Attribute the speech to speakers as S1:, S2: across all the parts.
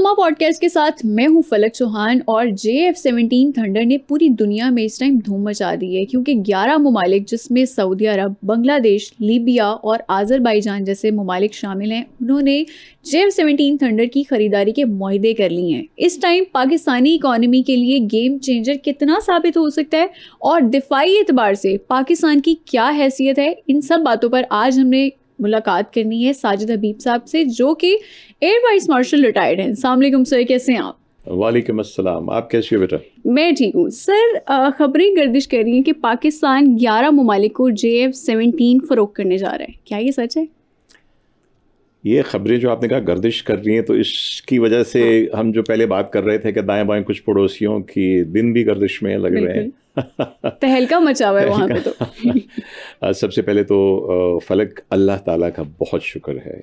S1: Soma podcast के साथ मैं हूं फलक चौहान और JF-17 थंडर ने पूरी दुनिया में इस टाइम धूम मचा दी है क्योंकि 11 ममालिक जिसमें सऊदी अरब, बांग्लादेश, लीबिया और आज़रबाईजान जैसे ममालिक शामिल हैं, उन्होंने JF-17 थंडर की खरीदारी के मुआहदे कर लिए हैं। इस टाइम पाकिस्तानी इकॉनमी के लिए गेम चेंजर कितना साबित हो सकता है और दिफाई एतबार से पाकिस्तान की क्या हैसियत है, इन सब बातों पर आज हमने मुलाकात करनी है साजिद हबीब साहब से, जो कि एयर वाइस मार्शल रिटायर्ड हैं। अस्सलाम वालेकुम सर, कैसे हैं आप?
S2: वालेकुम अस्सलाम, आप कैसे हो बेटा?
S1: मैं ठीक हूँ सर। खबरें गर्दिश कर रही हैं कि पाकिस्तान 11 ममालिक को JF-17 फरोख्त करने जा रहा है, क्या ये सच है?
S2: ये खबरें जो आपने कहा गर्दिश कर रही हैं, तो इसकी वजह से हम जो पहले बात कर रहे थे कि दाएं बाएं कुछ पड़ोसियों की दिन भी गर्दिश में लग रहे हैं।
S1: तहलका मचा हुआ है वहाँ पे तो।
S2: सबसे पहले तो फलक, अल्लाह ताला का बहुत शुक्र है,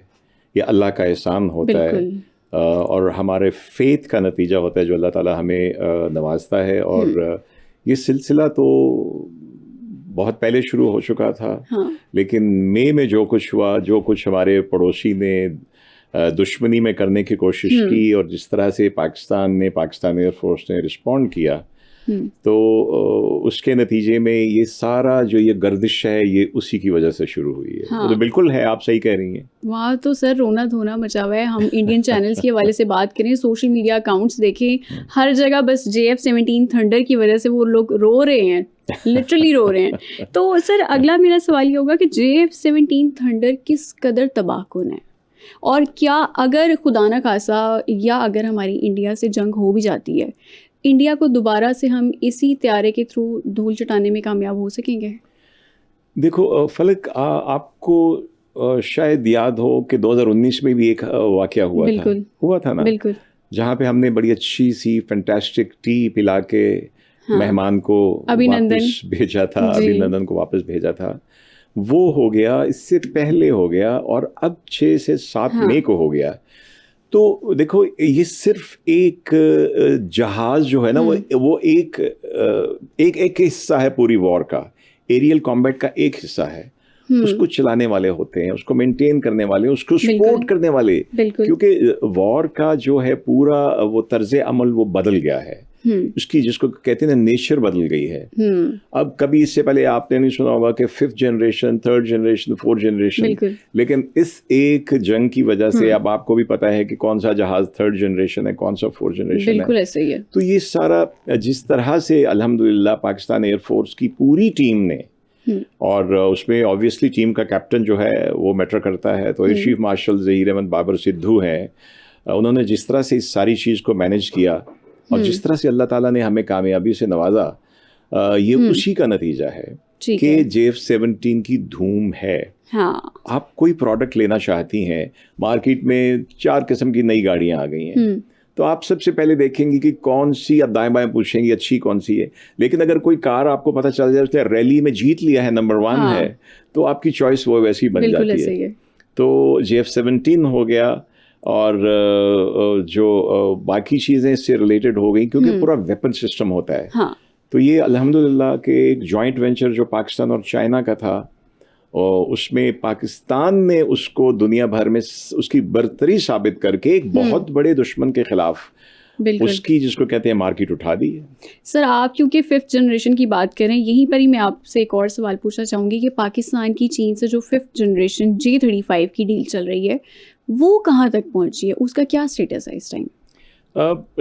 S2: ये अल्लाह का एहसान होता है और हमारे फेथ का नतीजा होता है जो अल्लाह ताला हमें नवाजता है। और ये सिलसिला तो बहुत पहले शुरू हो चुका था।
S1: हाँ।
S2: लेकिन मई में जो कुछ हुआ, जो कुछ हमारे पड़ोसी ने दुश्मनी में करने की कोशिश की और जिस तरह से पाकिस्तान एयरफोर्स ने रिस्पॉन्ड किया, तो उसके नतीजे में ये सारा जो ये गर्दिश है ये उसी की वजह से शुरू हुई है।
S1: हाँ।
S2: तो बिल्कुल है, आप सही कह रही हैं।
S1: वहाँ तो सर रोना धोना मचा हुआ है। हम इंडियन चैनल्स के हवाले से बात करें, सोशल मीडिया अकाउंट्स देखें, हर जगह बस JF-17 थंडर की वजह से वो लोग रो रहे हैं, लिटरली रो रहे हैं। तो सर अगला मेरा सवाल ये होगा कि JF-17 थंडर किस कदर तबाहकुन है, और क्या अगर खुदा न खासा या अगर हमारी इंडिया से जंग हो भी जाती है, इंडिया को दोबारा से हम इसी तैयारे के थ्रू धूल चटाने में कामयाब हो सकेंगे?
S2: देखो फलक, आपको शायद याद हो कि 2019 में भी एक वाकया हुआ था ना,
S1: बिल्कुल,
S2: जहाँ पे हमने बड़ी अच्छी सी फैंटास्टिक टी पिला के मेहमान को वापस भेजा था, अभिनंदन को वापस भेजा था। वो हो गया, इससे पहले हो गया, और अब 6 से 7 मई को हो गया। तो देखो, ये सिर्फ एक जहाज जो है ना, वो एक हिस्सा है पूरी वॉर का, एरियल कॉम्बैट का एक हिस्सा है। उसको चलाने वाले होते हैं, उसको मेंटेन करने वाले, उसको सपोर्ट करने वाले, क्योंकि वॉर का जो है पूरा वो तर्ज अमल वो बदल गया है। उसकी जिसको कहते हैं ना, नेचर बदल गई है। अब कभी इससे पहले आपने नहीं सुना होगा कि 5th generation, 3rd generation, 4th generation, लेकिन इस एक जंग की वजह से अब आपको भी पता है कि कौन सा जहाज 3rd जनरेशन है, कौन सा 4th जनरेशन है।
S1: बिल्कुल ऐसे ही है। तो
S2: ये सारा जिस तरह से अल्हम्दुलिल्लाह पाकिस्तान एयरफोर्स की पूरी टीम ने, और उसमें ऑब्वियसली टीम का कैप्टन जो है वो मैटर करता है, तो air chief marshal Zaheer Ahmed Babar Sidhu हैं, उन्होंने जिस तरह से इस सारी चीज़ को मैनेज किया और जिस तरह से अल्लाह ताला ने हमें कामयाबी से नवाजा, ये उसी का नतीजा है कि JF-17 की धूम है।
S1: हाँ।
S2: आप कोई प्रोडक्ट लेना चाहती हैं, मार्केट में 4 किस्म की नई गाड़ियां आ गई हैं, तो आप सबसे पहले देखेंगे कि कौन सी, आप दाएं बाएं पूछेंगे अच्छी कौन सी है। लेकिन अगर कोई कार आपको पता चल जाए उसने रैली में जीत लिया है, नंबर 1 है, तो आपकी चॉइस वो वैसी बन जाती है। तो JF-17 हो गया, और जो बाकी चीज़ें इससे रिलेटेड हो गई, क्योंकि पूरा वेपन सिस्टम होता है।
S1: हाँ।
S2: तो ये अल्हम्दुलिल्लाह के एक जॉइंट वेंचर जो पाकिस्तान और चाइना का था, और उसमें पाकिस्तान ने उसको दुनिया भर में उसकी बर्तरी साबित करके एक बहुत बड़े दुश्मन के खिलाफ उसकी, जिसको कहते हैं, मार्केट उठा दी है।
S1: सर आप क्योंकि 5th जनरेशन की बात करें, यहीं पर ही मैं आपसे एक और सवाल पूछना चाहूँगी कि पाकिस्तान की चीन से जो 5th जनरेशन J-35 की डील चल रही है, वो कहाँ तक पहुँची है, उसका क्या स्टेटस है इस time?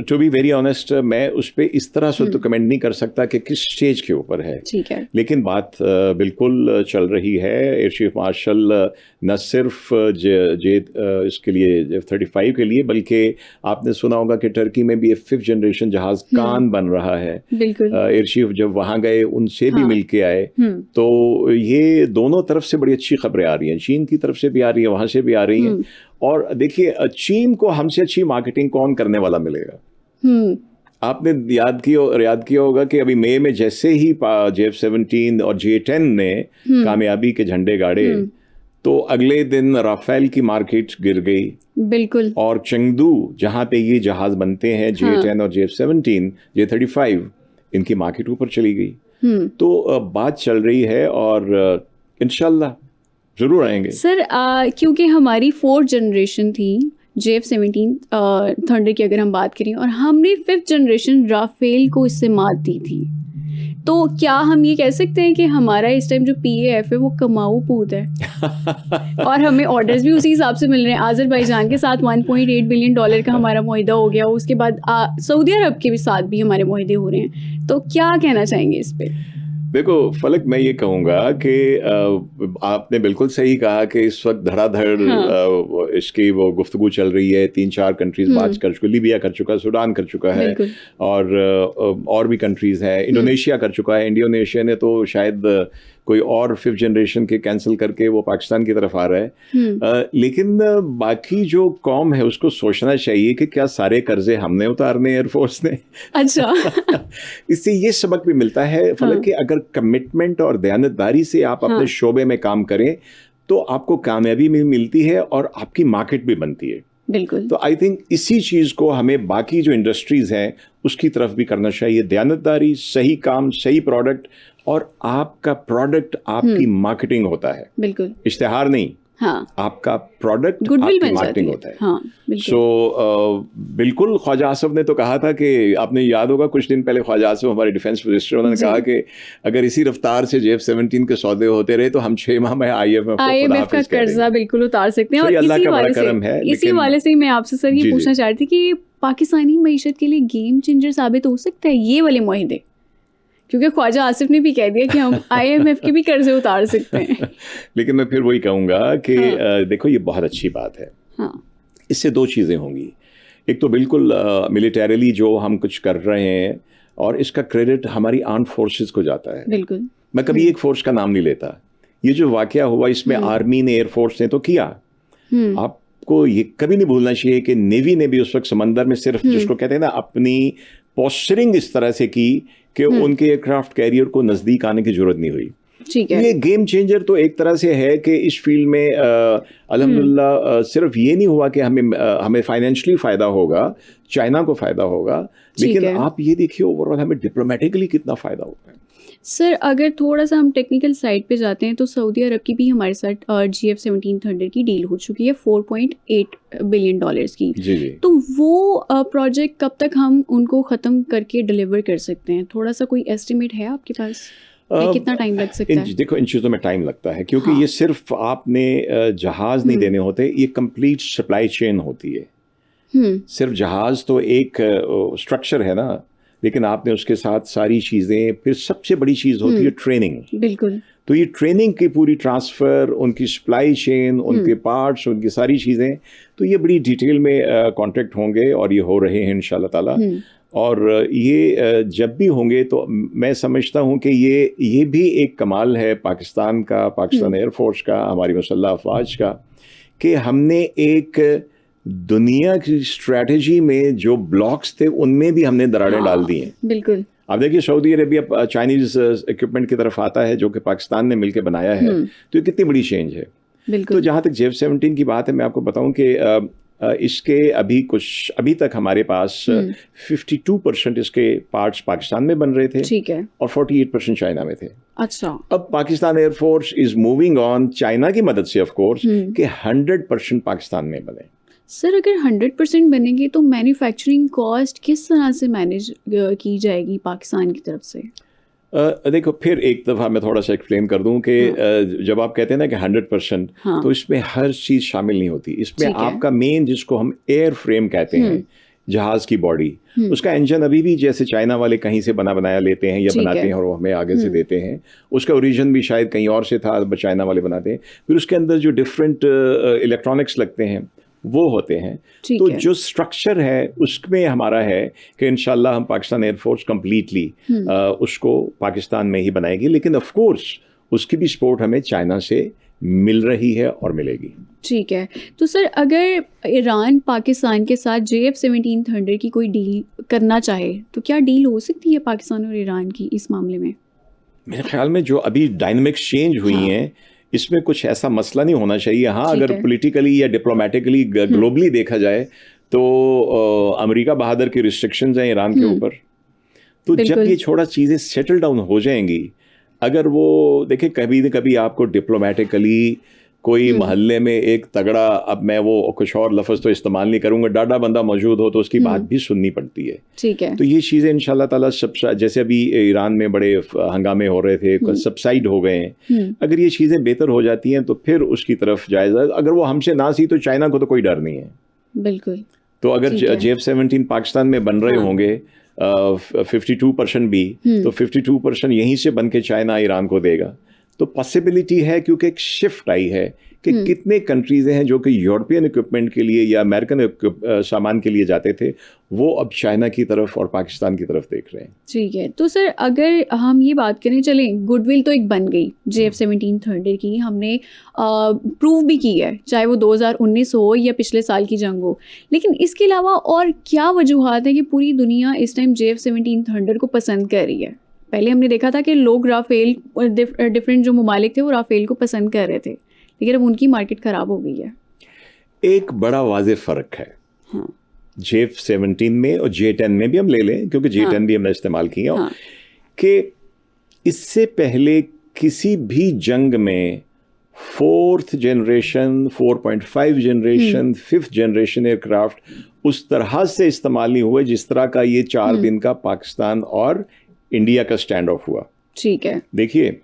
S2: To be very honest, मैं उस पर इस तरह से तो कमेंट नहीं कर सकता कि किस स्टेज के ऊपर है।
S1: ठीक है।
S2: लेकिन बात बिल्कुल चल रही है। एयर चीफ मार्शल न सिर्फ इसके लिए F-35 के लिए, बल्कि आपने सुना होगा कि टर्की में भी एक 5th जनरेशन जहाज कान बन रहा है।
S1: बिल्कुल।
S2: एयर चीफ जब वहाँ गए, उनसे भी मिल के आए, तो ये दोनों तरफ से बड़ी अच्छी खबरें आ रही हैं। चीन की तरफ से भी आ रही है, वहाँ से भी आ रही हैं। और देखिए, चीन को हमसे अच्छी मार्केटिंग कौन करने वाला मिलेगा? आपने याद किया होगा कि अभी मई में जैसे ही JF-17 और J-10 ने कामयाबी के झंडे गाड़े, तो अगले दिन राफेल की मार्केट गिर गई।
S1: बिल्कुल। और
S2: चेंगदू, जहाँ पे ये जहाज बनते हैं, J-10 और JF-17, J-35, इनकी मार्केट ऊपर चली गई। तो बात चल रही है और इंशाल्लाह जरूर आएंगे।
S1: सर क्योंकि हमारी 4th जनरेशन थी JF-17 थंडर की अगर हम बात करें, और हमने 5th जनरेशन राफेल को इससे मात दी थी, तो क्या हम ये कह सकते हैं कि हमारा इस टाइम जो PAF है वो कमाऊ पूत है? और हमें ऑर्डर्स भी उसी हिसाब से मिल रहे हैं। आज़रबाईजान के साथ $1.8 बिलियन का हमारा मुआहिदा हो गया, उसके बाद सऊदी अरब के भी साथ भी हमारे मुआहिदे हो रहे हैं, तो क्या कहना चाहेंगे इस पे?
S2: देखो फलक, मैं ये कहूँगा कि आपने बिल्कुल सही कहा कि इस वक्त धड़ाधड़ इसकी वो गुफ्तगू चल रही है। 3-4 कंट्रीज बात कर चुके, लीबिया कर चुका है, सूडान कर चुका है, और भी कंट्रीज हैं, इंडोनेशिया कर चुका है। इंडोनेशिया ने तो शायद कोई और 5th जनरेशन के कैंसिल करके वो पाकिस्तान की तरफ आ रहा है। लेकिन बाकी जो कौम है उसको सोचना चाहिए कि क्या सारे कर्जे हमने उतारने एयरफोर्स ने?
S1: अच्छा।
S2: इससे ये सबक भी मिलता है फलक कि अगर कमिटमेंट और दयानतदारी से आप अपने शोबे में काम करें तो आपको कामयाबी भी मिलती है और आपकी मार्केट भी बनती है।
S1: बिल्कुल।
S2: तो आई थिंक इसी चीज़ को हमें बाकी जो इंडस्ट्रीज हैं उसकी तरफ भी करना चाहिए। दयानतदारी, सही काम, सही प्रोडक्ट, और आपका प्रोडक्ट आपकी मार्केटिंग होता है।
S1: बिल्कुल,
S2: इश्तिहार नहीं।
S1: हाँ,
S2: आपका प्रोडक्ट
S1: गुडविल
S2: आपकी
S1: बन
S2: मार्केटिंग
S1: जाती है।
S2: होता है।
S1: हाँ, बिल्कुल।
S2: सो बिल्कुल ख्वाजा आसिफ ने तो कहा था कि आपने याद होगा कुछ दिन पहले ख्वाजा आसिफ हमारे डिफेंस मिनिस्टर, उन्होंने कहा कि अगर इसी रफ्तार से JF-17 के सौदे होते रहे तो हम 6 माह में IMF
S1: का कर्जा बिल्कुल उतार सकते हैं। और इसी वाले से मैं आपसे सर ये पूछना चाह रही थी कि पाकिस्तानी मईशत के लिए गेम चेंजर साबित हो सकता है ये वाले मुआहिदे, क्योंकि ख्वाजा आसिफ ने भी कह दिया कि हम IMF के भी कर्जे उतार सकते हैं।
S2: लेकिन मैं फिर वही कहूँगा कि देखो ये बहुत अच्छी बात है। इससे 2 चीज़ें होंगी। एक तो बिल्कुल मिलिटरीली जो हम कुछ कर रहे हैं, और इसका क्रेडिट हमारी आर्म्ड फोर्सेस को जाता है।
S1: बिल्कुल।
S2: मैं कभी एक फोर्स का नाम नहीं लेता। ये जो वाकया हुआ इसमें आर्मी ने, एयरफोर्स ने तो किया। आपको ये कभी नहीं भूलना चाहिए कि नेवी ने भी उस वक्त समंदर में सिर्फ जिसको कहते हैं ना अपनी पोस्चरिंग इस तरह से की कि उनके एयरक्राफ्ट कैरियर को नज़दीक आने की जरूरत नहीं हुई। ये गेम चेंजर तो एक तरह से है कि इस फील्ड में अल्हम्दुलिल्लाह सिर्फ ये नहीं हुआ कि हमें फाइनेंशियली फ़ायदा होगा, चाइना को फ़ायदा होगा, लेकिन आप ये देखिए ओवरऑल हमें डिप्लोमेटिकली कितना फ़ायदा होगा।
S1: सर अगर थोड़ा सा हम टेक्निकल साइड पे जाते हैं तो सऊदी अरब की भी हमारे साथ JF-17 थंडर की डील हो चुकी है $4.8 बिलियन की।
S2: जी जी।
S1: तो वो प्रोजेक्ट कब तक हम उनको ख़त्म करके डिलीवर कर सकते हैं? थोड़ा सा कोई एस्टिमेट है आपके पास? कितना टाइम लग सकता है?
S2: देखो इन चीज़ों में टाइम लगता है क्योंकि ये सिर्फ आपने जहाज़ नहीं देने होते, ये कंप्लीट सप्लाई चेन होती है। सिर्फ जहाज़ तो एक स्ट्रक्चर है ना, लेकिन आपने उसके साथ सारी चीज़ें, फिर सबसे बड़ी चीज़ होती है ट्रेनिंग।
S1: बिल्कुल।
S2: तो ये ट्रेनिंग की पूरी ट्रांसफ़र, उनकी सप्लाई चेन, उनके पार्ट्स, उनकी सारी चीज़ें, तो ये बड़ी डिटेल में कॉन्ट्रैक्ट होंगे और ये हो रहे हैं इंशाल्लाह ताला। और ये जब भी होंगे तो मैं समझता हूँ कि ये भी एक कमाल है पाकिस्तान का, पाकिस्तान एयरफोर्स का, हमारी मुसल्लह अफवाज का, कि हमने एक दुनिया की स्ट्रैटेजी में जो ब्लॉक्स थे उनमें भी हमने दरारें डाल दी हैं।
S1: बिल्कुल।
S2: अब देखिए सऊदी अरेबिया चाइनीज इक्विपमेंट की तरफ आता है जो कि पाकिस्तान ने मिलकर बनाया है, तो ये कितनी बड़ी चेंज है। तो जहाँ तक JF-17 की बात है, मैं आपको बताऊं कि इसके अभी तक हमारे पास 52% इसके पार्ट्स पाकिस्तान में बन रहे थे।
S1: ठीक है। और
S2: 48% चाइना में थे।
S1: अच्छा।
S2: अब Pakistan air force is moving on, China की मदद से ऑफ कोर्स, कि 100% पाकिस्तान में बने।
S1: सर अगर 100% बनेंगे तो मैन्युफैक्चरिंग कॉस्ट किस तरह से मैनेज की जाएगी पाकिस्तान की तरफ से?
S2: देखो फिर एक दफ़ा मैं थोड़ा सा एक्सप्लेन कर दूं कि जब आप कहते हैं ना कि 100%, तो इसमें हर चीज़ शामिल नहीं होती। इसमें आपका मेन जिसको हम एयर फ्रेम कहते हैं, जहाज़ की बॉडी, उसका इंजन अभी भी जैसे चाइना वाले कहीं से बनाया लेते हैं या बनाते हैं और वो हमें आगे से देते हैं। उसका ओरिजिन भी शायद कहीं और से था, चाइना वाले बनाते हैं। फिर उसके अंदर जो डिफरेंट इलेक्ट्रॉनिक्स लगते हैं वो होते हैं। तो जो स्ट्रक्चर है उसमें हमारा है कि इंशाल्लाह हम पाकिस्तान एयरफोर्स कंप्लीटली उसको पाकिस्तान में ही बनाएगी, लेकिन ऑफ कोर्स उसकी भी सपोर्ट हमें चाइना से मिल रही है और मिलेगी।
S1: ठीक है। तो सर अगर ईरान पाकिस्तान के साथ JF-17 थंडर की कोई डील करना चाहे तो क्या डील हो सकती है पाकिस्तान और ईरान की इस मामले में?
S2: मेरे ख्याल में जो अभी डायनामिक्स चेंज हुई हैं, इसमें कुछ ऐसा मसला नहीं होना चाहिए। हाँ, अगर पॉलिटिकली या डिप्लोमेटिकली ग्लोबली देखा जाए तो अमेरिका बहादुर की रिस्ट्रिक्शंस हैं ईरान के ऊपर, तो जब ये थोड़ा चीज़ें सेटल डाउन हो जाएंगी, अगर वो देखें कभी न कभी आपको डिप्लोमेटिकली कोई मोहल्ले में एक तगड़ा, अब मैं वो कुछ और लफ्ज़ तो इस्तेमाल नहीं करूँगा, डाढ़ा बंदा मौजूद हो तो उसकी बात भी सुननी पड़ती है।
S1: ठीक है।
S2: तो ये चीज़ें इंशाल्लाह ताला सब, जैसे अभी ईरान में बड़े हंगामे हो रहे थे, सबसाइड हो गए हैं, अगर ये चीज़ें बेहतर हो जाती हैं तो फिर उसकी तरफ जायज़ा, अगर वो हमसे ना सी तो चाइना को तो कोई डर नहीं है।
S1: बिल्कुल।
S2: तो अगर JF-17 पाकिस्तान में बन रहे होंगे 52% भी, तो 52% यहीं से बन के चाइना ईरान को देगा। तो पॉसिबिलिटी है, क्योंकि एक शिफ्ट आई है कि कितने कंट्रीज हैं जो कि यूरोपियन इक्विपमेंट के लिए या अमेरिकन सामान के लिए जाते थे, वो अब चाइना की तरफ और पाकिस्तान की तरफ देख रहे हैं।
S1: ठीक है। तो सर अगर हम ये बात करें, चलें गुडविल तो एक बन गई JF-17 थंडर की, हमने प्रूव भी की है, चाहे वो 2019 हो या पिछले साल की जंग हो, लेकिन इसके अलावा और क्या वजूहात है कि पूरी दुनिया इस टाइम JF-17 थंडर को पसंद कर रही है? पहले हमने देखा था कि लोग राफेल, डिफरेंट जो ममालिक थे वो राफेल को पसंद कर रहे थे, लेकिन अब उनकी मार्केट ख़राब हो गई है।
S2: एक बड़ा वाज़ेह फ़र्क है JF-17 में और J-10 में भी, हम ले लें क्योंकि J-10 भी हमने इस्तेमाल किया, कि इससे पहले किसी भी जंग में 4th generation, 4.5 generation, 5th generation aircraft उस तरह से इस्तेमाल नहीं हुए जिस तरह का ये 4 दिन का पाकिस्तान और इंडिया का स्टैंड ऑफ हुआ।
S1: ठीक है।
S2: देखिए,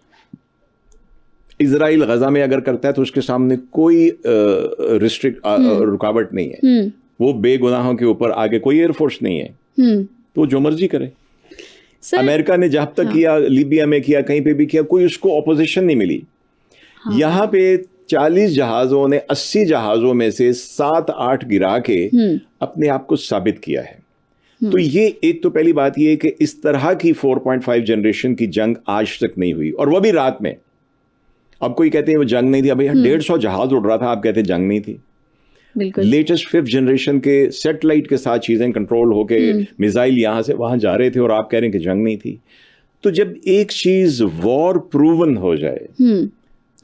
S2: इजराइल गजा में अगर करता है तो उसके सामने कोई रुकावट नहीं है, वो बेगुनाहों के ऊपर आगे कोई एयरफोर्स नहीं है, तो जो मर्जी करे। अमेरिका ने जब तक किया, लीबिया में किया, कहीं पे भी किया, कोई उसको ऑपोजिशन नहीं मिली। यहाँ पे 40 जहाज़ों ने 80 जहाज़ों में से 7-8 गिरा के अपने आप को साबित किया है। तो ये एक तो पहली बात ये है कि इस तरह की 4.5 जनरेशन की जंग आज तक नहीं हुई, और वो भी रात में। अब कोई कहते हैं वो जंग नहीं थी, अब 150 जहाज उड़ रहा था, आप कहते हैं जंग नहीं थी।
S1: बिल्कुल।
S2: लेटेस्ट 5th जनरेशन के सैटेलाइट के साथ चीजें कंट्रोल होके मिसाइल यहां से वहां जा रहे थे, और आप कह रहे हैं कि जंग नहीं थी। तो जब एक चीज वॉर प्रूवन हो जाए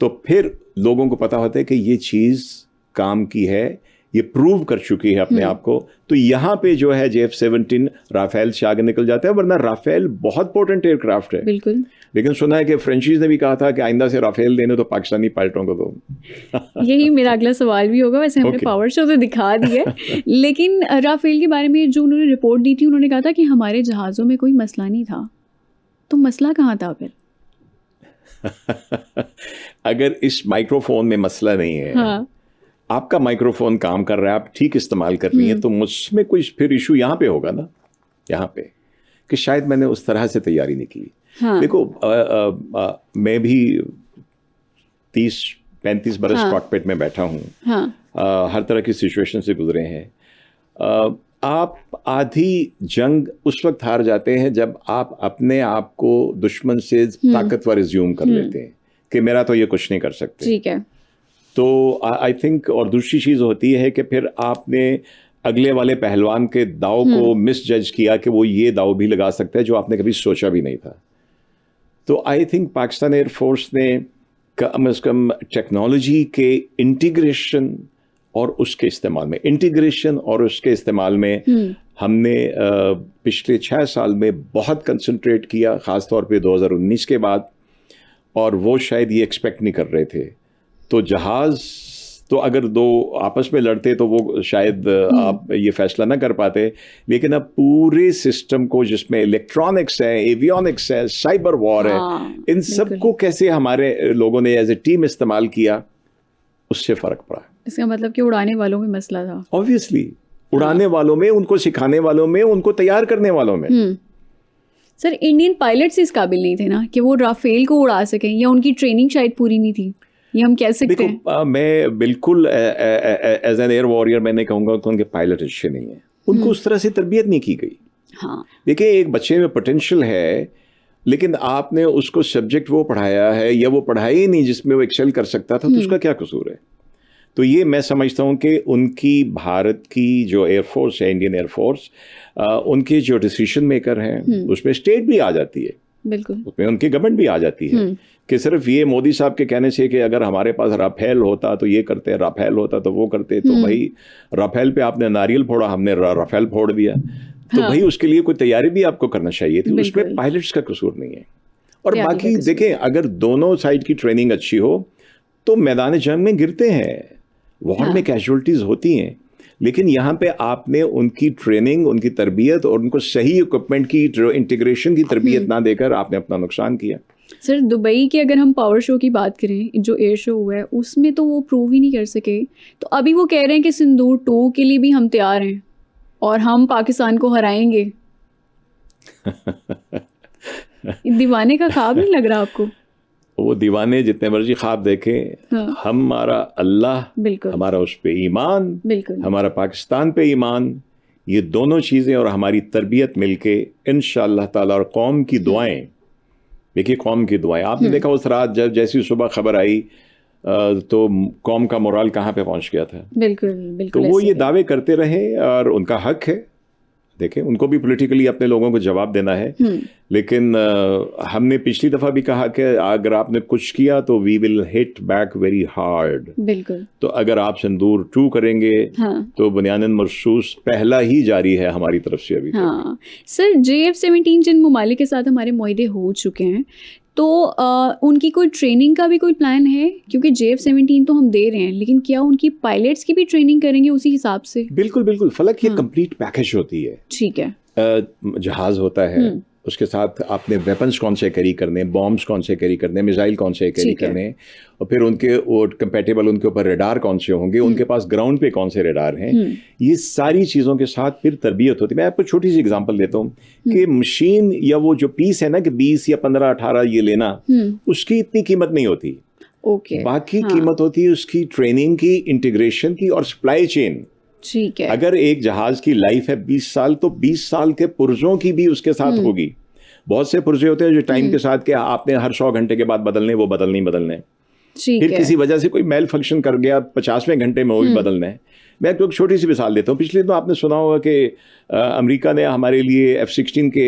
S2: तो फिर लोगों को पता होता है कि ये चीज काम की है, ये प्रूव कर चुकी है अपने आप को। तो यहाँ पे जो है JF-17 राफेल से आगे निकल जाता है, वरना राफेल बहुत पोटेंट एयरक्राफ्ट है।
S1: बिल्कुल।
S2: लेकिन सुना है कि फ्रेंचीज ने भी कहा था कि आइंदा से राफेल देने तो पाकिस्तानी पायलटों को दो।
S1: यही मेरा अगला सवाल भी होगा। वैसे हमने पावर शो तो दिखा दी है, लेकिन राफेल के बारे में जो उन्होंने रिपोर्ट दी थी, उन्होंने कहा था कि हमारे जहाज़ों में कोई मसला नहीं था। तो मसला कहाँ था फिर?
S2: अगर इस माइक्रोफोन में मसला नहीं है, आपका माइक्रोफोन काम कर रहा है, आप ठीक इस्तेमाल कर रही हैं, तो मुझमें कोई फिर इशू यहाँ पे होगा ना, यहाँ पे कि शायद मैंने उस तरह से तैयारी नहीं की। देखो, मैं भी 30-35 बरस कॉकपिट में बैठा हूँ, हर तरह की सिचुएशन से गुजरे हैं। आप आधी जंग उस वक्त हार जाते हैं जब आप अपने आप को दुश्मन से ताकतवर एज्यूम कर लेते हैं कि मेरा तो ये कुछ नहीं कर सकते।
S1: ठीक है।
S2: तो आई थिंक, और दूसरी चीज़ होती है कि फिर आपने अगले वाले पहलवान के दाव को मिस जज किया कि वो ये दाव भी लगा सकता है जो आपने कभी सोचा भी नहीं था। तो आई थिंक पाकिस्तान एयरफोर्स ने कम अज़ कम टेक्नोलॉजी के इंटीग्रेशन और उसके इस्तेमाल में हमने पिछले 6 साल में बहुत कंसंट्रेट किया, ख़ास तौर पे 2019 के बाद, और वो शायद ये एक्सपेक्ट नहीं कर रहे थे। तो जहाज़ तो अगर दो आपस में लड़ते तो वो शायद आप ये फैसला ना कर पाते, लेकिन अब पूरे सिस्टम को, जिसमें इलेक्ट्रॉनिक्स है, एवियोनिक्स है, साइबर वॉर है, इन सब को कैसे हमारे लोगों ने एज ए टीम इस्तेमाल किया, उससे फ़र्क पड़ा।
S1: इसका मतलब कि उड़ाने वालों में मसला था।
S2: ऑब्वियसली, उड़ाने वालों में, उनको सिखाने वालों में, उनको तैयार करने वालों में।
S1: सर, इंडियन पायलट्स इस काबिल नहीं थे ना कि वो राफेल को उड़ा सकें, या उनकी ट्रेनिंग शायद पूरी नहीं थी, ये हम कह सकते हैं।
S2: देखो, मैं बिल्कुल एज एन एयर वॉरियर मैंने कहूँगा कि उनके पायलट अच्छे नहीं हैं, उनको उस तरह से तरबियत नहीं की गई। देखिए, एक बच्चे में पोटेंशियल है, लेकिन आपने उसको सब्जेक्ट वो पढ़ाया है या वो पढ़ाया ही नहीं जिसमें वो एक्सेल कर सकता था, तो उसका क्या कसूर है? तो ये मैं समझता हूँ कि उनकी भारत की जो एयरफोर्स है, इंडियन एयरफोर्स, उनके जो डिसीजन मेकर हैं उसमें स्टेट भी आ जाती है,
S1: बिल्कुल,
S2: उसमें उनकी गवर्नमेंट भी आ जाती है कि सिर्फ ये मोदी साहब के कहने से कि अगर हमारे पास राफेल होता तो ये करते, राफेल होता तो वो करते, तो भाई राफेल पे आपने नारियल फोड़ा, हमने राफेल फोड़ दिया, तो भाई उसके लिए कोई तैयारी भी आपको करना चाहिए थी। उसमें पायलट्स का कसूर नहीं है। और बाकी देखें, अगर दोनों साइड की ट्रेनिंग अच्छी हो तो मैदान जंग में गिरते हैं, वॉर में कैजुअलिटीज होती हैं, लेकिन यहाँ पे आपने उनकी ट्रेनिंग, उनकी तरबियत और उनको सही इक्विपमेंट की इंटीग्रेशन की तरबियत ना देकर आपने अपना नुकसान किया।
S1: सर दुबई के अगर हम पावर शो की बात करें, जो एयर शो हुआ है उसमें तो वो प्रूव ही नहीं कर सके, तो अभी वो कह रहे हैं कि सिंदूर 2 के लिए भी हम तैयार हैं और हम पाकिस्तान को हराएंगे। दीवाने का ख्वाब नहीं लग रहा आपको?
S2: वो दीवाने जितने मर्जी ख्वाब देखें,
S1: हाँ।
S2: हमारा अल्लाह,
S1: बिल्कुल,
S2: हमारा उस पे ईमान,
S1: बिल्कुल,
S2: हमारा पाकिस्तान पे ईमान, ये दोनों चीज़ें और हमारी तरबियत मिलके इंशाअल्लाह ताला, और कौम की दुआएं, देखिए कौम की दुआएं, आपने देखा उस रात जब जैसी सुबह खबर आई तो कौम का मोराल कहाँ पे पहुंच गया था।
S1: बिल्कुल बिल्कुल।
S2: तो वो ये दावे करते रहे और उनका हक है, देखें उनको भी पॉलिटिकली अपने लोगों को जवाब देना है, लेकिन हमने पिछली दफ़ा भी कहा कि अगर आपने कुछ किया तो we will hit back very hard.
S1: बिल्कुल।
S2: तो अगर आप सिंदूर 2 करेंगे, हाँ, तो बुनियादन मरसूस पहला ही जारी है हमारी तरफ से अभी।
S1: हाँ सर, JF-17 जिन ममालिक के साथ हमारे मुआहदे हो चुके हैं, तो उनकी कोई ट्रेनिंग का भी कोई प्लान है? क्योंकि JF-17 तो हम दे रहे हैं, लेकिन क्या उनकी पायलट्स की भी ट्रेनिंग करेंगे उसी हिसाब से?
S2: बिल्कुल बिल्कुल फलक, ये कंप्लीट पैकेज होती है।
S1: ठीक है।
S2: जहाज होता है, उसके साथ आपने वेपन्स कौन से कैरी करने, बॉम्ब्स कौन से कैरी करने, मिसाइल कौन से कैरी करने, और फिर उनके वो कंपैटिबल उनके ऊपर रेडार कौन से होंगे, उनके पास ग्राउंड पे कौन से रेडार हैं, ये सारी चीज़ों के साथ फिर तरबियत होती है। मैं आपको छोटी सी एग्जांपल देता हूँ कि मशीन या वो जो पीस है ना कि 20 या 15, 18 ये लेना, उसकी इतनी कीमत नहीं होती। बाकी कीमत होती है उसकी ट्रेनिंग की, इंटीग्रेशन की और सप्लाई चेन।
S1: ठीक है।
S2: अगर एक जहाज की लाइफ है 20 साल, तो 20 साल के पुर्जों की भी उसके साथ होगी। बहुत से पुर्जे होते हैं जो टाइम के साथ के आपने हर 100 घंटे के बाद बदलने, वो बदलने। फिर किसी वजह से कोई मेल फंक्शन कर गया 50वें घंटे में, वो भी बदलना है। मैं एक छोटी सी मिसाल देता हूँ। पिछले तो आपने सुना होगा कि अमेरिका ने हमारे लिए F-16 के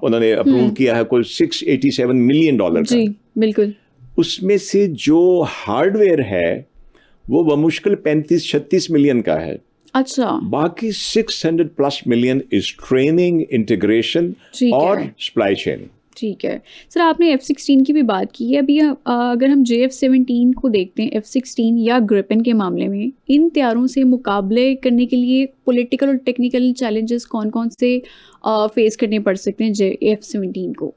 S2: उन्होंने अप्रूव किया है कोई $687 मिलियन का।
S1: जी बिल्कुल।
S2: उसमें से जो हार्डवेयर है वो बमुश्किल 35-36 मिलियन का है।
S1: अच्छा।
S2: बाकी 600+ मिलियन इज ट्रेनिंग, इंटीग्रेशन और सप्लाई चेन।
S1: ठीक है सर, आपने F-16 की भी बात की है। अभी अगर हम JF-17 को देखते हैं, F-16 या ग्रिपेन के मामले में, इन तैयारों से मुकाबले करने के लिए पॉलिटिकल और टेक्निकल चैलेंजेस कौन-कौन से फेस करने पड़ सकते हैं JF-17 को?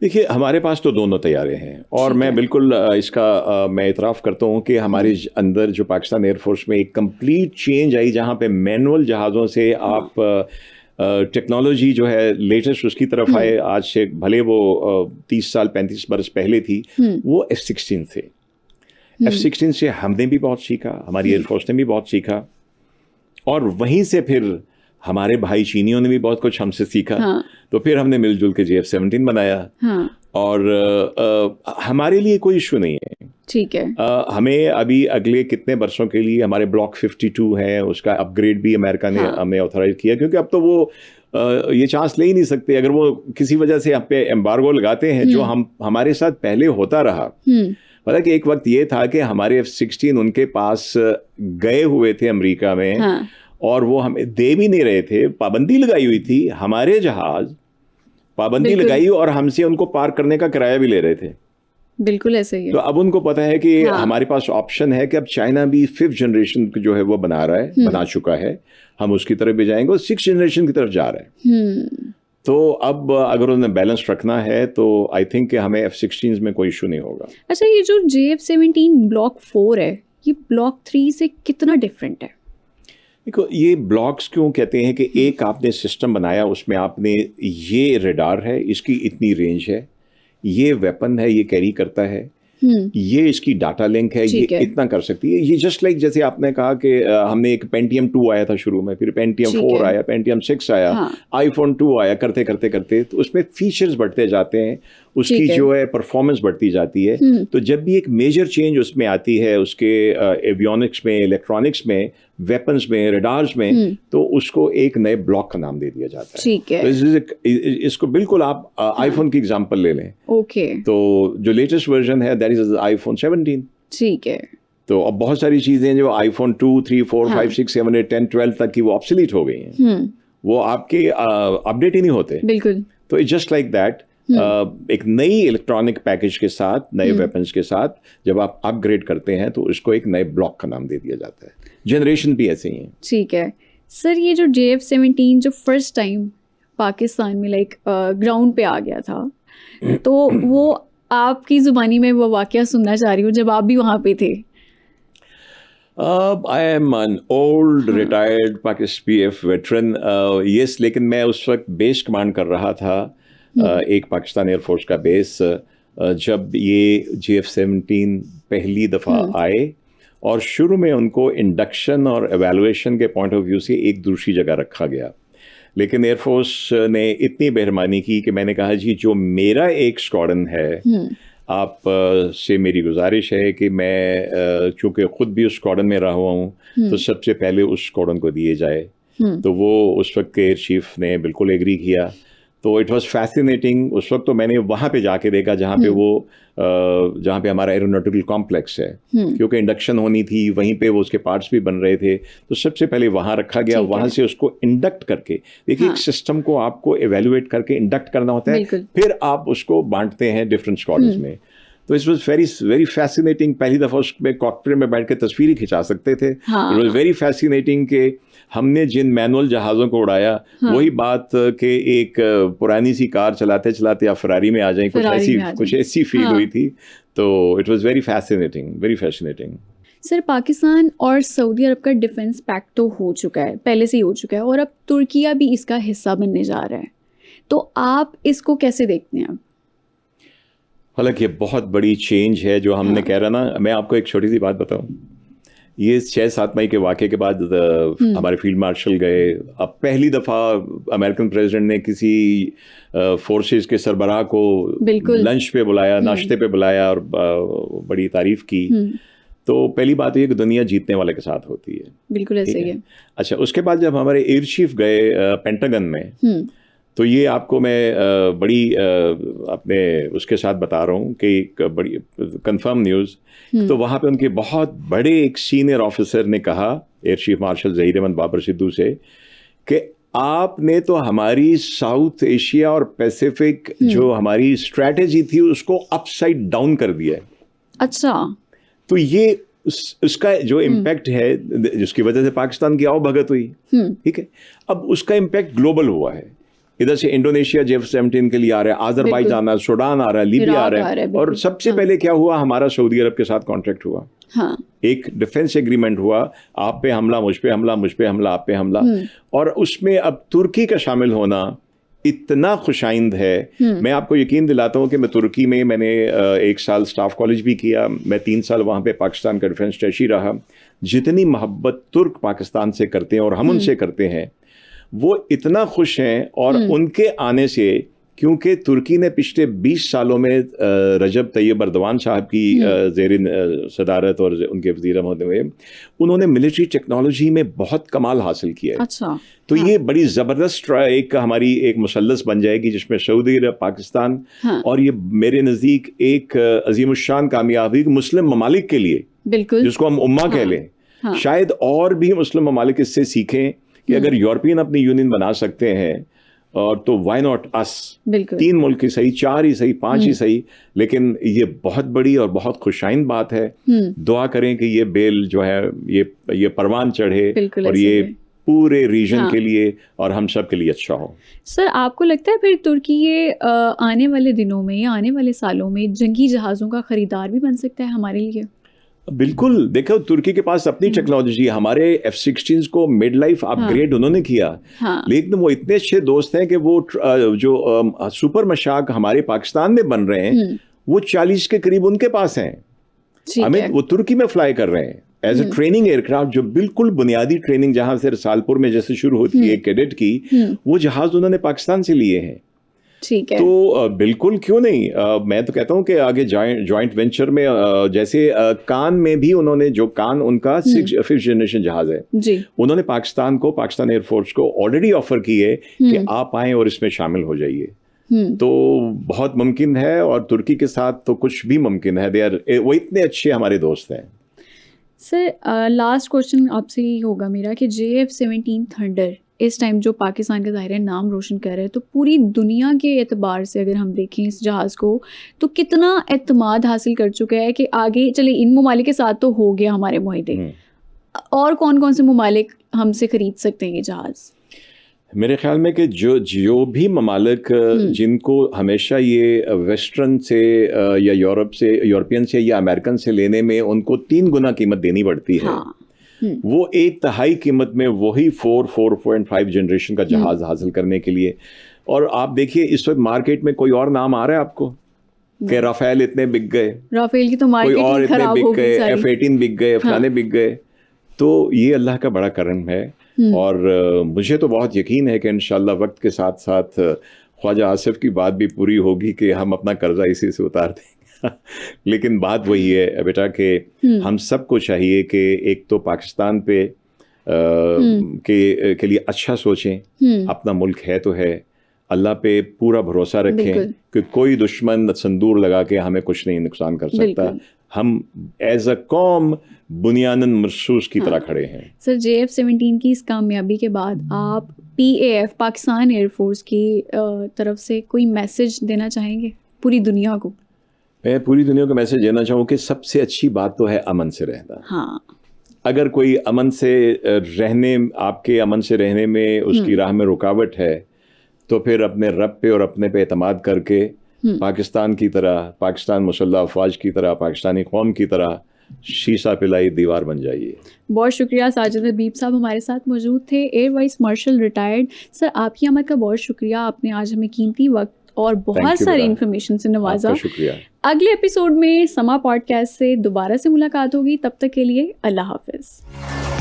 S2: देखिए हमारे पास तो दोनों तैयारे हैं, और मैं बिल्कुल इसका मैं इतराफ़ करता हूँ कि हमारे अंदर जो पाकिस्तान एयरफोर्स में एक कंप्लीट चेंज आई, जहाँ पे मैनुअल जहाज़ों से आप टेक्नोलॉजी जो है लेटेस्ट उसकी तरफ आए। आज से भले वो 30 साल 35 बरस पहले थी, वो F-16 थे। F-16 से हमने भी बहुत सीखा, हमारी एयरफोर्स ने भी बहुत सीखा, और वहीं से फिर हमारे भाई चीनियों ने भी बहुत कुछ हमसे सीखा। हाँ। तो फिर हमने मिलजुल के JF-17 बनाया। हाँ। और हमारे लिए कोई इशू नहीं है।
S1: ठीक है।
S2: हमें अभी अगले कितने वर्षों के लिए हमारे ब्लॉक 52 है, उसका अपग्रेड भी अमेरिका ने हमें ऑथराइज किया, क्योंकि अब तो वो ये चांस ले ही नहीं सकते। अगर वो किसी वजह से हम पे एम्बार्गो लगाते हैं, जो हमारे साथ पहले होता रहा। मतलब कि एक वक्त ये था कि हमारे F-16 उनके पास गए हुए थे अमेरिका में। हाँ। और वो हमें दे भी नहीं रहे थे, पाबंदी लगाई हुई थी, हमारे जहाज पाबंदी लगाई और हमसे उनको पार करने का किराया भी ले रहे थे।
S1: बिल्कुल ऐसे ही है।
S2: तो अब उनको पता है कि हमारे पास ऑप्शन है कि अब चाइना भी 5th जनरेशन जो है वो बना रहा है, बना चुका है, हम उसकी तरफ भी जाएंगे, और 6th जनरेशन की तरफ जा रहे हैं। तो अब अगर उन्हें बैलेंस रखना है तो आई थिंक कि हमें F-16 में कोई इशू नहीं होगा।
S1: अच्छा, ये जो JF-17 ब्लॉक 4 है, ये ब्लॉक 3 से कितना डिफरेंट है?
S2: देखो, ये ब्लॉक्स क्यों कहते हैं कि एक आपने सिस्टम बनाया, उसमें आपने ये रडार है, इसकी इतनी रेंज है, ये वेपन है, ये कैरी करता है, ये इसकी डाटा लिंक है, ये इतना कर सकती है। ये जस्ट लाइक जैसे आपने कहा कि हमने एक Pentium 2 आया था शुरू में, फिर Pentium 4 आया, Pentium 6 आया, iPhone 2 आया, करते करते तो उसमें फीचर्स बढ़ते जाते हैं, उसकी जो है परफॉर्मेंस बढ़ती जाती है। तो जब भी एक मेजर चेंज उसमें आती है, उसके एवियोनिक्स में, इलेक्ट्रॉनिक्स में, वेपन्स में, रडार्स में, तो उसको एक नए ब्लॉक का नाम दे दिया जाता है।
S1: ठीक है।
S2: तो इसको बिल्कुल आप आईफोन की एग्जांपल ले लें।
S1: ओके।
S2: तो जो लेटेस्ट वर्जन है दैट इज iPhone 17।
S1: ठीक है।
S2: तो अब बहुत सारी चीजें जो iPhone 2, 3, 4, 5, 6, 7, 8, 10, 12 तक की वो ऑब्सोलीट हो गई हैं। वो आपके अपडेट ही नहीं होते।
S1: बिल्कुल।
S2: तो इट्स जस्ट लाइक दैट। एक नई इलेक्ट्रॉनिक पैकेज के साथ, नए वेपन्स के साथ जब आप अपग्रेड करते हैं तो उसको एक नए ब्लॉक का नाम दे दिया जाता है। जनरेशन भी ऐसे ही है।
S1: ठीक है सर, ये जो JF-17 जो फर्स्ट टाइम पाकिस्तान में लाइक ग्राउंड पे आ गया था, तो वो आपकी ज़ुबानी में वो वाक़या सुनना चाह रही हूँ जब आप भी वहाँ पे थे।
S2: I am an old retired Pakistan PF veteran, yes, लेकिन मैं उस वक्त बेस कमांड कर रहा था एक पाकिस्तान एयरफोर्स का बेस, जब ये JF-17 पहली दफ़ा आए और शुरू में उनको इंडक्शन और एवेलुएशन के पॉइंट ऑफ व्यू से एक दूसरी जगह रखा गया, लेकिन एयरफोर्स ने इतनी मेहरबानी की कि मैंने कहा जी जो मेरा एक स्क्वाड्रन है आप से मेरी गुजारिश है कि मैं चूँकि ख़ुद भी उस स्क्वाड्रन में रहा हुआ हूँ तो सबसे पहले उस स्क्वाड्रन को दिए जाए। तो वो उस वक्त के एयर चीफ ने बिल्कुल एग्री किया। तो इट वाज फैसिनेटिंग। उस वक्त तो मैंने वहाँ पे जाके देखा जहाँ पे वो जहाँ पे हमारा एरोनॉटिकल कॉम्प्लेक्स है, क्योंकि इंडक्शन होनी थी वहीं पे, वो उसके पार्ट्स भी बन रहे थे, तो सबसे पहले वहाँ रखा गया। वहाँ से उसको इंडक्ट करके देखिए, एक सिस्टम को आपको एवेल्युएट करके इंडक्ट करना होता है, फिर आप उसको बांटते हैं डिफरेंट स्क्वाड्रंस में। तो it was very very fascinating. पहली दफ़ा उसमें कॉकपिट में बैठ के तस्वीरें खिंचा सकते थे। इट वाज वेरी फैसिनेटिंग कि हमने जिन मैनुअल जहाज़ों को उड़ाया, वही बात कि एक पुरानी सी कार चलाते चलाते आप फरारी में आ जाएं, कुछ ऐसी फील हुई थी। तो it was very fascinating, very fascinating.
S1: Sir, Pakistan और सऊदी अरब का डिफेंस पैक्ट तो हो चुका है, पहले से ही हो चुका है, और अब तुर्किया भी इसका हिस्सा बनने जा रहा है, तो आप इसको कैसे देखते हैं?
S2: हालांकि ये बहुत बड़ी चेंज है जो हमने कह रहा ना। मैं आपको एक छोटी सी बात बताऊं, ये 6-7 मई के वाक़े के बाद हमारे फील्ड मार्शल गए। अब पहली दफ़ा अमेरिकन प्रेसिडेंट ने किसी फोर्सेस के सरबराह को लंच पे बुलाया, नाश्ते पे बुलाया और बड़ी तारीफ़ की। तो पहली बात ये कि दुनिया जीतने वाले के साथ होती है।
S1: बिल्कुल ऐसे ही है।
S2: अच्छा, उसके बाद जब हमारे एयर चीफ गए पेंटागन में, तो ये आपको मैं बड़ी अपने उसके साथ बता रहा हूँ कि एक बड़ी कंफर्म न्यूज़। तो वहाँ पे उनके बहुत बड़े एक सीनियर ऑफिसर ने कहा air chief marshal Zaheer Ahmed Babar Sidhu से कि आपने तो हमारी साउथ एशिया और पैसिफिक जो हमारी स्ट्रैटेजी थी उसको अपसाइड डाउन कर दिया है।
S1: अच्छा।
S2: तो ये उसका जो इम्पैक्ट है, जिसकी वजह से पाकिस्तान की आवभगत हुई, ठीक है, अब उसका इम्पैक्ट ग्लोबल हुआ है। इधर से इंडोनेशिया JF-17 के लिए आ रहा है, आज़रबाईजान आ रहा है, सूडान आ रहा है, लीबिया आ रहा है, और सबसे पहले क्या हुआ, हमारा सऊदी अरब के साथ कॉन्ट्रैक्ट हुआ। एक डिफेंस एग्रीमेंट हुआ, आप पे हमला, मुझ पे हमला, मुझ पे हमला, आप पे हमला, और उसमें अब तुर्की का शामिल होना इतना खुशाइंद है। मैं आपको यकीन दिलाता हूँ कि मैं तुर्की में मैंने 1 साल स्टाफ कॉलेज भी किया, मैं 3 साल वहाँ पे पाकिस्तान का डिफेंस अटैची रहा। जितनी मोहब्बत तुर्क पाकिस्तान से करते हैं और हम उनसे करते हैं, वो इतना खुश हैं। और उनके आने से, क्योंकि तुर्की ने पिछले 20 सालों में रजब तैयब अर्दवान साहब की ज़ेरिन सदारत और उनके वज़ीर होते हुए उन्होंने मिलिट्री टेक्नोलॉजी में बहुत कमाल हासिल किया है।
S1: अच्छा।
S2: तो ये बड़ी ज़बरदस्त एक हमारी एक मुसल्लस बन जाएगी जिसमें सऊदी अरब, पाकिस्तान, और ये मेरे नज़दीक एक अजीमुशान कामयाबी मुस्लिम ममालिक के लिए, जिसको हम उम्मा कह लें। शायद और भी मुस्लिम ममालिक इससे सीखें कि अगर यूरोपियन अपनी यूनियन बना सकते हैं, और तो वाई नॉट अस। 3 मुल्क ही सही, 4 ही सही, 5 ही सही, लेकिन ये बहुत बड़ी और बहुत खुशाइन बात है। दुआ करें कि ये बेल जो है ये परवान चढ़े और ये पूरे रीजन के लिए और हम सब के लिए अच्छा हो।
S1: सर, आपको लगता है फिर तुर्की ये आने वाले दिनों में या आने वाले सालों में जंगी जहाज़ों का खरीदार भी बन सकता है हमारे लिए?
S2: बिल्कुल। देखो, तुर्की के पास अपनी टेक्नोलॉजी है। हमारे F-16 को मिड लाइफ अपग्रेड उन्होंने किया, लेकिन वो इतने अच्छे दोस्त हैं कि वो जो सुपर मशाक हमारे पाकिस्तान में बन रहे हैं, वो 40 के करीब उनके पास हैं। हमें वो तुर्की में फ्लाई कर रहे हैं एज ए ट्रेनिंग एयरक्राफ्ट, जो बिल्कुल बुनियादी ट्रेनिंग जहां से रसालपुर में जैसे शुरू होती है कैडेट की, वो जहाज उन्होंने पाकिस्तान से लिए हैं।
S1: ठीक है।
S2: तो बिल्कुल क्यों नहीं। मैं तो कहता हूँ कि आगे जॉइंट वेंचर में जैसे कान में भी उन्होंने, जो कान उनका 5th जनरेशन जहाज है
S1: जी,
S2: उन्होंने पाकिस्तान एयरफोर्स को ऑलरेडी ऑफर की है कि आप आएँ और इसमें शामिल हो जाइए। तो बहुत मुमकिन है, और तुर्की के साथ तो कुछ भी मुमकिन है। वो इतने अच्छे हमारे दोस्त हैं।
S1: सर, लास्ट क्वेश्चन आपसे ही होगा मेरा कि JF-17 थंडर इस टाइम जो पाकिस्तान का ज़ाहिर है नाम रोशन कर रहा है, तो पूरी दुनिया के एतबार से अगर हम देखें इस जहाज़ को तो कितना एतमाद हासिल कर चुका है कि आगे चले इन ममालिक के साथ तो हो गया हमारे मुआहदे, और कौन कौन से ममालिक हमसे ख़रीद सकते हैं ये जहाज़?
S2: मेरे ख्याल में कि जो भी ममालिक जिनको हमेशा ये वेस्टर्न से या यूरोपियन से या अमेरिकन से लेने में उनको 3 गुना कीमत देनी पड़ती है, वो 1/3 कीमत में वही 4.5 जनरेशन का जहाज़ हासिल करने के लिए। और आप देखिए इस वक्त मार्केट में कोई और नाम आ रहा है आपको कि राफेल इतने बिक गए,
S1: राफेल की तो मार्केट
S2: कोई और इतने बिक गए, F-18 बिक गए, फलाने बिक गए। तो ये अल्लाह का बड़ा करम है। और मुझे तो बहुत यकीन है कि इंशाल्लाह वक्त के साथ साथ ख्वाजा आसिफ की बात भी पूरी होगी कि हम अपना कर्जा इसी से उतार देंगे। लेकिन बात वही है बेटा कि हम सबको चाहिए कि एक तो पाकिस्तान पे के लिए अच्छा सोचें, अपना मुल्क है तो है, अल्लाह पे पूरा भरोसा रखें कि कोई दुश्मन संदूर लगा के हमें कुछ नहीं नुकसान कर सकता। हम एज अ कौम बुनियादन मरसूस की तरह खड़े हैं।
S1: सर, JF-17 की इस कामयाबी के बाद आप PAF पाकिस्तान एयरफोर्स की तरफ से कोई मैसेज देना चाहेंगे पूरी दुनिया को?
S2: मैं पूरी दुनिया को मैसेज देना चाहूँ कि सबसे अच्छी बात तो है अमन से रहना।
S1: हाँ,
S2: अगर कोई अमन से रहने, आपके अमन से रहने में उसकी राह में रुकावट है, तो फिर अपने रब पे और अपने पे एतमाद करके पाकिस्तान की तरह, पाकिस्तान मुसल्लह अफवाज की तरह, पाकिस्तानी कौम की तरह शीशा पिलाई दीवार बन जाइए।
S1: बहुत शुक्रिया। साजिद हबीब साहब हमारे साथ मौजूद थे, air vice marshal retired. Sir, आपकी आमद का बहुत शुक्रिया, आपने आज हमें कीमती वक्त और बहुत सारी इन्फॉर्मेशन से नवाजा।
S2: शुक्रिया।
S1: अगले एपिसोड में समा पॉडकास्ट से दोबारा से मुलाकात होगी, तब तक के लिए अल्लाह हाफिज।